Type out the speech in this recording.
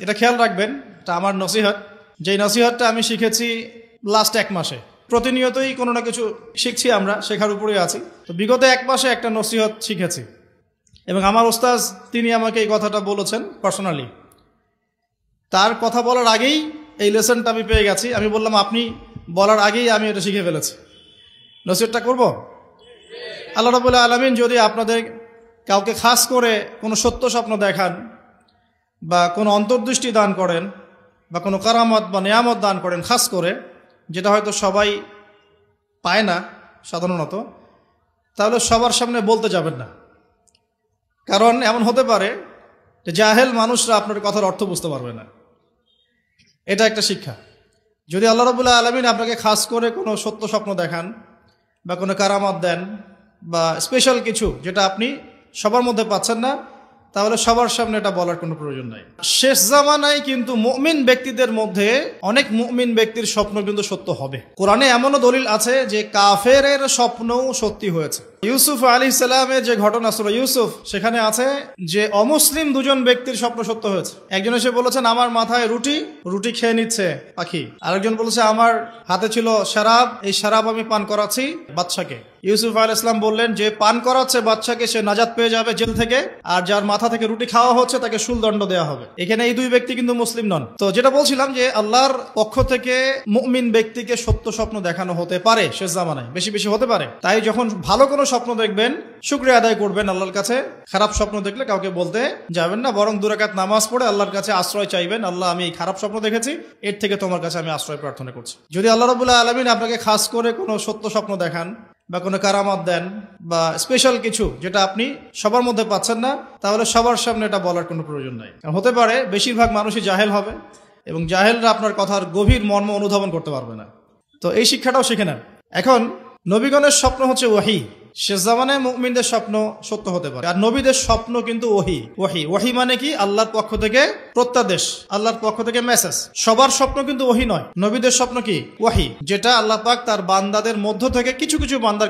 এটা খেয়াল রাখবেন, এটা আমার নসিহত। যেই নসিহতটা আমি শিখেছি লাস্ট 1 মাসে। প্রতিনিয়তই কোনো না কিছু শিখছি, আমরা শেখার উপরেই আছি। তো বিগত 1 মাসে একটা নসিহত শিখেছি এবং আমার ওস্তাজ তিনি আমাকে এই কথাটা বলেছেন পার্সোনালি। তার কথা বলার আগেই এই লেসনটা আমি পেয়ে গেছি। আমি বললাম আপনি বলার আগেই আমি এটা শিখে ফেলেছি। নসিহতটা করব। আল্লাহ রাব্বুল আলামিন যদি আপনাদের কাউকে খাস করে কোনো সত্য স্বপ্ন দেখান বা কোনো অন্তর্দৃষ্টি দান করেন বা কোনো কারামত বা নিয়ামত দান করেন খাস করে, যেটা হয়তো সবাই পায় না সাধারণত, তাহলে সবার সামনে বলতে যাবেন না। কারণ এমন হতে পারে যে জাহেল মানুষরা আপনার কথার অর্থ বুঝতে পারবে না। এটা একটা শিক্ষা। যদি আল্লাহ রাব্বুল আলামিন আপনাকে খাস করে কোনো সত্য স্বপ্ন দেখান বা কোনো কারামত দেন বা স্পেশাল কিছু যেটা আপনি সবার মধ্যে পাচ্ছেন না, তাহলে সবার সামনে এটা বলার কোনো প্রয়োজন নাই। শেষ জামানায় কিন্তু মুমিন ব্যক্তিদের মধ্যে অনেক মুমিন ব্যক্তির স্বপ্ন কিন্তু সত্য হবে। কোরআনে এমনও দলিল আছে যে কাফেরের স্বপ্নও সত্যি হয়েছে। ইউসুফ আলাইহিস সালামের যে ঘটনা সূরা ইউসুফ, সেখানে আছে যে অমুসলিম 2 জন ব্যক্তির স্বপ্ন সত্য হয়েছে। একজন এসে বলেছেন আমার মাথায় রুটি খেয়ে নিচ্ছে পাখি। আরেকজন বলেছে আমার হাতে ছিল শরাব, এই শরাব আমি পান করাচ্ছি বাদশাকে। ইউসুফ আলাইহিস সালাম বললেন যে পান করাচ্ছে বাদশাকে সে নাজাত পেয়ে যাবে জেল থেকে, আর যার মাথা থেকে রুটি খাওয়া হচ্ছে তাকে শুলদণ্ড দেওয়া হবে। এখানে এই 2 ব্যক্তি কিন্তু মুসলিম নন। তো যেটা বলছিলাম যে আল্লাহর পক্ষ থেকে মুমিন ব্যক্তিকে সত্য স্বপ্ন দেখানো হতে পারে শেষ জামানায়, বেশি বেশি হতে পারে। তাই যখন ভালো কোনো স্বপ্ন দেখবেন শুকরিয়া আদায় করবেন আল্লাহর কাছে। খারাপ স্বপ্ন দেখলে কাউকে বলতে যাবেন না, বরং 2 রাকাত নামাজ পড়ে আল্লাহর কাছে আশ্রয় চাইবেন। আল্লাহ আমি এই খারাপ স্বপ্ন দেখেছি, এর থেকে তোমার কাছে আমি আশ্রয় প্রার্থনা করছি। যদি আল্লাহ রাব্বুল আলামিন আপনাকে খাস করে কোনো সত্য স্বপ্ন দেখান বা কোনো কারামত দেন বা স্পেশাল কিছু যেটা আপনি সবার মধ্যে পাচ্ছেন না, তাহলে সবার সামনে এটা বলার কোনো প্রয়োজন নাই। কারণ হতে পারে বেশিরভাগ মানুষই জাহেল হবে এবং জাহেলরা আপনার কথার গভীর মর্ম অনুধাবন করতে পারবে না। তো এই শিক্ষাটাও শিখে নেন। এখন নবীগণের স্বপ্ন হচ্ছে ওহী। শেষ জামানায় মুমিনদের স্বপ্ন সত্য হতে পারে। আর নবীদের স্বপ্ন কিন্তু ওহী মানে কি? আল্লাহর পক্ষ থেকে প্রত্যাদেশ, আল্লাহর পক্ষ থেকে মেসেজ। সবার স্বপ্ন কিন্তু ওহী নয়। নবীদের স্বপ্ন কি? ওহী, যেটা আল্লাহ পাক তার বান্দাদের মধ্য থেকে কিছু কিছু বান্দার